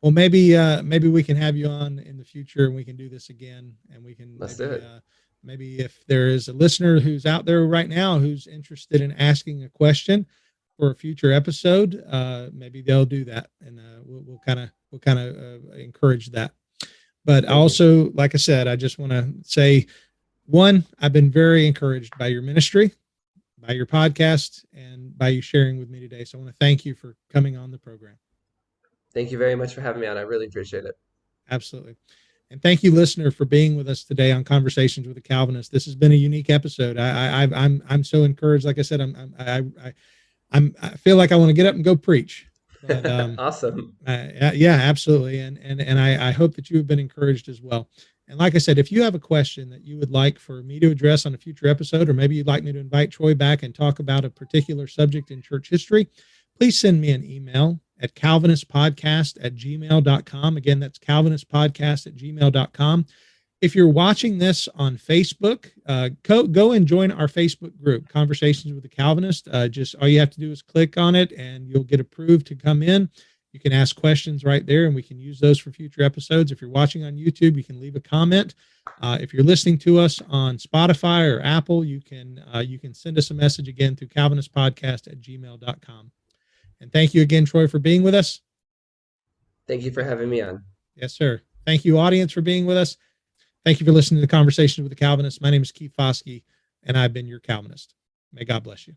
Well, maybe we can have you on in the future and we can do this again, and we can Let's do it. Maybe if there is a listener who's out there right now who's interested in asking a question for a future episode, maybe they'll do that, and we'll kind of encourage that. But also, like I said, I just want to say, one, I've been very encouraged by your ministry, by your podcast, and by you sharing with me today. So I want to thank you for coming on the program. Thank you very much for having me on. I really appreciate it. Absolutely. And thank you, listener, for being with us today on Conversations with a Calvinist. This has been a unique episode. I'm so encouraged. Like I said, I feel like I want to get up and go preach. But awesome. yeah, absolutely. And I hope that you have been encouraged as well. And like I said, if you have a question that you would like for me to address on a future episode, or maybe you'd like me to invite Troy back and talk about a particular subject in church history, please send me an email at calvinistpodcast@gmail.com. Again, that's calvinistpodcast@gmail.com. If you're watching this on Facebook, go and join our Facebook group, Conversations with the Calvinist. Just all you have to do is click on it and you'll get approved to come in. You can ask questions right there and we can use those for future episodes. If you're watching on YouTube, you can leave a comment. If you're listening to us on Spotify or Apple, you can send us a message again through calvinistpodcast@gmail.com. And thank you again, Troy, for being with us. Thank you for having me on. Yes, sir. Thank you, audience, for being with us. Thank you for listening to Conversations with the Calvinist. My name is Keith Foskey, and I've been your Calvinist. May God bless you.